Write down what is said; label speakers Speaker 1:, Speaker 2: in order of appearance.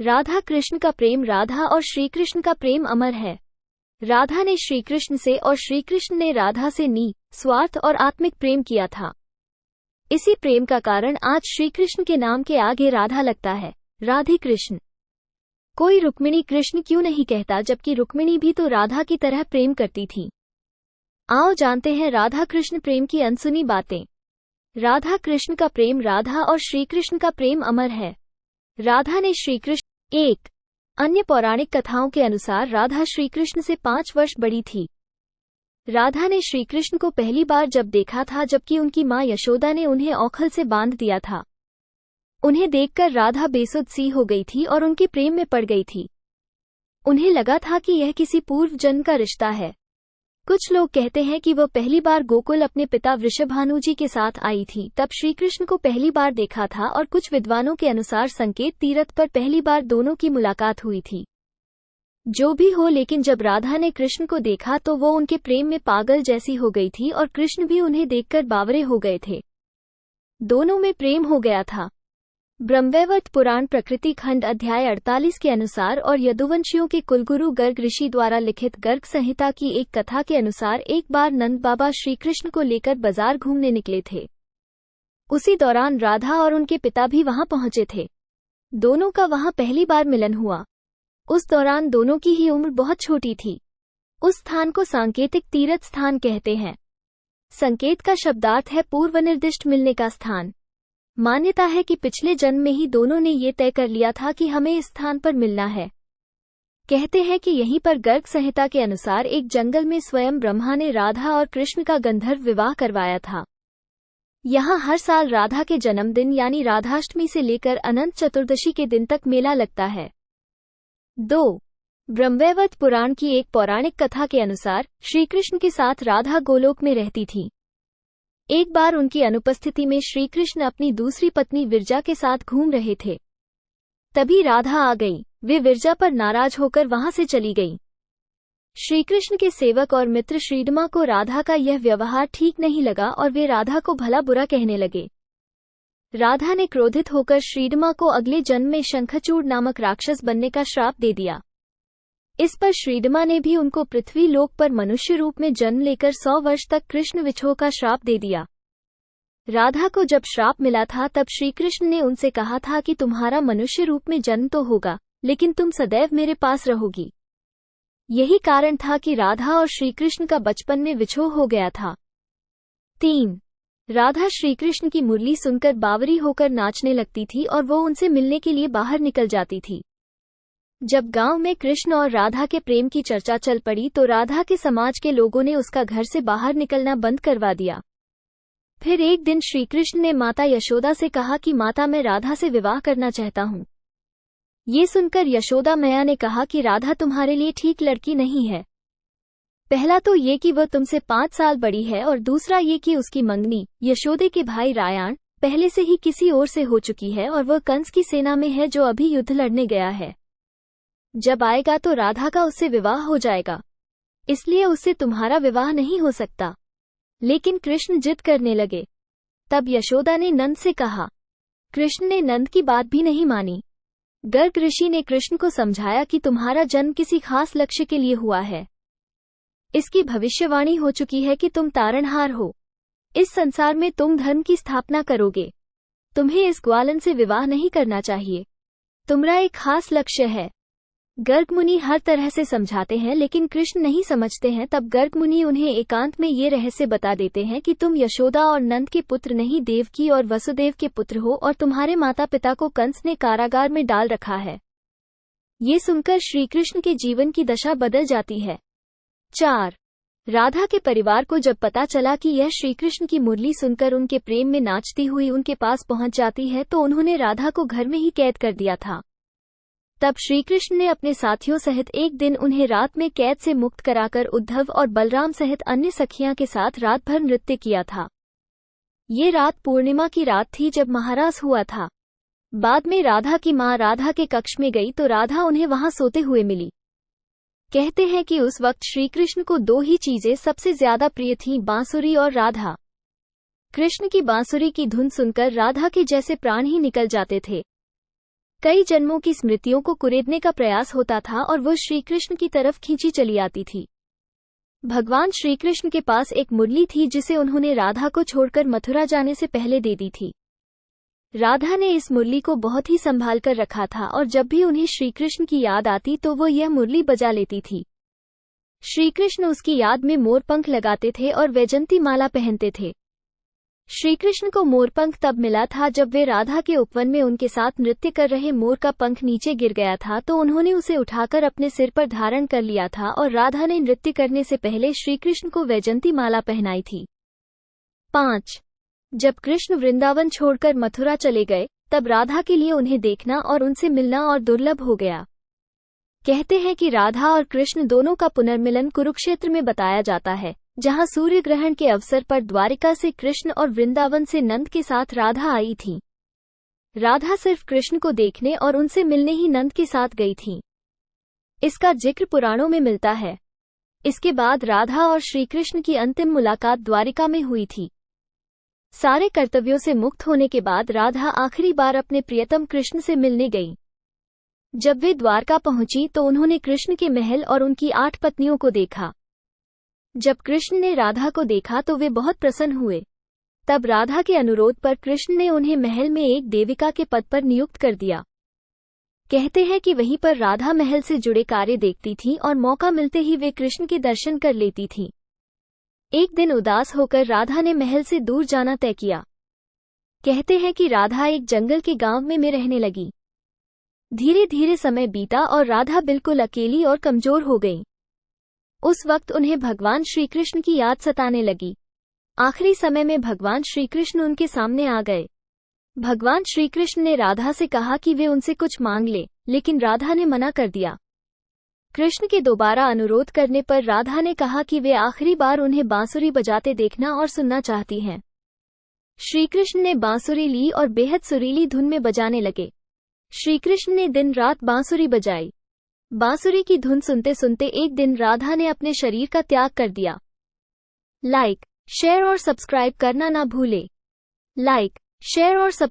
Speaker 1: राधा कृष्ण का प्रेम। राधा और श्री कृष्ण का प्रेम अमर है। राधा ने श्री कृष्ण से और श्री कृष्ण ने राधा से स्वार्थ और आत्मिक प्रेम किया था। इसी प्रेम का कारण आज श्री कृष्ण के नाम के आगे राधा लगता है। राधे कृष्ण। कोई रुक्मिणी कृष्ण क्यों नहीं कहता, जबकि रुक्मिणी भी तो राधा की तरह प्रेम करती थी। आओ जानते हैं राधा कृष्ण प्रेम की अनसुनी बातें। राधा कृष्ण का प्रेम। राधा और श्री कृष्ण का प्रेम अमर है। राधा ने श्री कृष्ण। एक अन्य पौराणिक कथाओं के अनुसार राधा श्री कृष्ण से 5 वर्ष बड़ी थी। राधा ने श्री कृष्ण को पहली बार जब देखा था, जबकि उनकी मां यशोदा ने उन्हें औखल से बांध दिया था। उन्हें देखकर राधा बेसुध सी हो गई थी और उनके प्रेम में पड़ गई थी। उन्हें लगा था कि यह किसी पूर्व जन्म का रिश्ता है। कुछ लोग कहते हैं कि वह पहली बार गोकुल अपने पिता वृषभानु जी के साथ आई थी, तब श्री कृष्ण को पहली बार देखा था, और कुछ विद्वानों के अनुसार संकेत तीर्थ पर पहली बार दोनों की मुलाकात हुई थी। जो भी हो, लेकिन जब राधा ने कृष्ण को देखा तो वो उनके प्रेम में पागल जैसी हो गई थी और कृष्ण भी उन्हें देखकर बावरे हो गए थे। दोनों में प्रेम हो गया था। ब्रह्मवैवर्त पुराण प्रकृति खंड अध्याय 48 के अनुसार और यदुवंशियों के कुलगुरु गर्ग ऋषि द्वारा लिखित गर्ग संहिता की एक कथा के अनुसार एक बार नंद बाबा श्री कृष्ण को लेकर बाजार घूमने निकले थे। उसी दौरान राधा और उनके पिता भी वहां पहुंचे थे। दोनों का वहां पहली बार मिलन हुआ। उस दौरान दोनों की ही उम्र बहुत छोटी थी। उस स्थान को सांकेतिक तीर्थ स्थान कहते हैं। संकेत का शब्दार्थ है पूर्व निर्दिष्ट मिलने का स्थान। मान्यता है कि पिछले जन्म में ही दोनों ने ये तय कर लिया था कि हमें इस स्थान पर मिलना है। कहते हैं कि यहीं पर गर्ग संहिता के अनुसार एक जंगल में स्वयं ब्रह्मा ने राधा और कृष्ण का गंधर्व विवाह करवाया था। यहाँ हर साल राधा के जन्मदिन यानी राधाष्टमी से लेकर अनंत चतुर्दशी के दिन तक मेला लगता है। 2. ब्रह्मवैवर्त पुराण की एक पौराणिक कथा के अनुसार श्री कृष्ण के साथ राधा गोलोक में रहती थी। एक बार उनकी अनुपस्थिति में श्री कृष्ण अपनी दूसरी पत्नी विरजा के साथ घूम रहे थे। तभी राधा आ गई। वे विरजा पर नाराज होकर वहां से चली गईं। श्री कृष्ण के सेवक और मित्र श्रीडमा को राधा का यह व्यवहार ठीक नहीं लगा और वे राधा को भला बुरा कहने लगे। राधा ने क्रोधित होकर श्रीडमा को अगले जन्म में शंखचूड़ नामक राक्षस बनने का श्राप दे दिया। इस पर श्रीडमा ने भी उनको पृथ्वी लोक पर मनुष्य रूप में जन्म लेकर 100 वर्ष तक कृष्ण विछोह का श्राप दे दिया। राधा को जब श्राप मिला था तब श्री कृष्ण ने उनसे कहा था कि तुम्हारा मनुष्य रूप में जन्म तो होगा, लेकिन तुम सदैव मेरे पास रहोगी। यही कारण था कि राधा और श्री कृष्ण का बचपन में विछोह हो गया था। 3. राधा श्री कृष्ण की मुरली सुनकर बावरी होकर नाचने लगती थी और वो उनसे मिलने के लिए बाहर निकल जाती थी। जब गांव में कृष्ण और राधा के प्रेम की चर्चा चल पड़ी तो राधा के समाज के लोगों ने उसका घर से बाहर निकलना बंद करवा दिया। फिर एक दिन श्री कृष्ण ने माता यशोदा से कहा कि माता, मैं राधा से विवाह करना चाहता हूँ। ये सुनकर यशोदा मैया ने कहा कि राधा तुम्हारे लिए ठीक लड़की नहीं है। पहला तो ये कि वह तुमसे 5 साल बड़ी है, और दूसरा ये कि उसकी मंगनी यशोदे के भाई रायाण पहले से ही किसी और से हो चुकी है और वह कंस की सेना में है जो अभी युद्ध लड़ने गया है। जब आएगा तो राधा का उससे विवाह हो जाएगा, इसलिए उससे तुम्हारा विवाह नहीं हो सकता। लेकिन कृष्ण जिद करने लगे। तब यशोदा ने नंद से कहा। कृष्ण ने नंद की बात भी नहीं मानी। गर्ग ऋषि ने कृष्ण को समझाया कि तुम्हारा जन्म किसी खास लक्ष्य के लिए हुआ है। इसकी भविष्यवाणी हो चुकी है कि तुम तारणहार हो। इस संसार में तुम धर्म की स्थापना करोगे। तुम्हें इस ग्वालन से विवाह नहीं करना चाहिए। तुम्हारा एक खास लक्ष्य है। गर्ग मुनि हर तरह से समझाते हैं, लेकिन कृष्ण नहीं समझते हैं। तब गर्ग मुनि उन्हें एकांत में ये रहस्य बता देते हैं कि तुम यशोदा और नंद के पुत्र नहीं, देवकी और वसुदेव के पुत्र हो, और तुम्हारे माता पिता को कंस ने कारागार में डाल रखा है। ये सुनकर श्री कृष्ण के जीवन की दशा बदल जाती है। 4. राधा के परिवार को जब पता चला कि यह श्री कृष्ण की मुरली सुनकर उनके प्रेम में नाचती हुई उनके पास पहुंच जाती है, तो उन्होंने राधा को घर में ही कैद कर दिया था। तब श्री कृष्ण ने अपने साथियों सहित एक दिन उन्हें रात में कैद से मुक्त कराकर उद्धव और बलराम सहित अन्य सखियां के साथ रात भर नृत्य किया था। ये रात पूर्णिमा की रात थी जब महारास हुआ था। बाद में राधा की मां राधा के कक्ष में गई तो राधा उन्हें वहां सोते हुए मिली। कहते हैं कि उस वक्त श्री कृष्ण को 2 ही चीजें सबसे ज्यादा प्रिय थीं, बांसुरी और राधा। कृष्ण की बांसुरी की धुन सुनकर राधा के जैसे प्राण ही निकल जाते थे। कई जन्मों की स्मृतियों को कुरेदने का प्रयास होता था और वो श्री कृष्ण की तरफ खींची चली आती थी। भगवान श्री कृष्ण के पास एक मुरली थी जिसे उन्होंने राधा को छोड़कर मथुरा जाने से पहले दे दी थी। राधा ने इस मुरली को बहुत ही संभाल कर रखा था और जब भी उन्हें श्री कृष्ण की याद आती तो वो यह मुरली बजा लेती थी। श्री कृष्ण उसकी याद में मोरपंख लगाते थे और वैजंती माला पहनते थे। श्री कृष्ण को मोरपंख तब मिला था जब वे राधा के उपवन में उनके साथ नृत्य कर रहे मोर का पंख नीचे गिर गया था तो उन्होंने उसे उठाकर अपने सिर पर धारण कर लिया था और राधा ने नृत्य करने से पहले श्री कृष्ण को वैजंती माला पहनाई थी। 5. जब कृष्ण वृंदावन छोड़कर मथुरा चले गए तब राधा के लिए उन्हें देखना और उनसे मिलना और दुर्लभ हो गया। कहते हैं कि राधा और कृष्ण दोनों का पुनर्मिलन कुरुक्षेत्र में बताया जाता है, जहां सूर्य ग्रहण के अवसर पर द्वारिका से कृष्ण और वृंदावन से नंद के साथ राधा आई थी। राधा सिर्फ कृष्ण को देखने और उनसे मिलने ही नंद के साथ गई थी। इसका जिक्र पुराणों में मिलता है। इसके बाद राधा और श्री कृष्ण की अंतिम मुलाकात द्वारिका में हुई थी। सारे कर्तव्यों से मुक्त होने के बाद राधा आखिरी बार अपने प्रियतम कृष्ण से मिलने गई। जब वे द्वारका पहुंची तो उन्होंने कृष्ण के महल और उनकी 8 पत्नियों को देखा। जब कृष्ण ने राधा को देखा तो वे बहुत प्रसन्न हुए। तब राधा के अनुरोध पर कृष्ण ने उन्हें महल में एक देविका के पद पर नियुक्त कर दिया। कहते हैं कि वहीं पर राधा महल से जुड़े कार्य देखती थी और मौका मिलते ही वे कृष्ण के दर्शन कर लेती थी। एक दिन उदास होकर राधा ने महल से दूर जाना तय किया। कहते हैं कि राधा एक जंगल के गांव में रहने लगी। धीरे धीरे समय बीता और राधा बिल्कुल अकेली और कमजोर हो गई। उस वक्त उन्हें भगवान श्री कृष्ण की याद सताने लगी। आखिरी समय में भगवान श्री कृष्ण उनके सामने आ गए। भगवान श्री कृष्ण ने राधा से कहा कि वे उनसे कुछ मांग ले, लेकिन राधा ने मना कर दिया। कृष्ण के दोबारा अनुरोध करने पर राधा ने कहा कि वे आखिरी बार उन्हें बांसुरी बजाते देखना और सुनना चाहती हैं। श्री कृष्ण ने बांसुरी ली और बेहद सुरीली धुन में बजाने लगे। श्री कृष्ण ने दिन रात बांसुरी बजाई। बांसुरी की धुन सुनते सुनते एक दिन राधा ने अपने शरीर का त्याग कर दिया। लाइक, शेयर और सब्सक्राइब करना ना भूले। लाइक, शेयर और सब्सक्राइब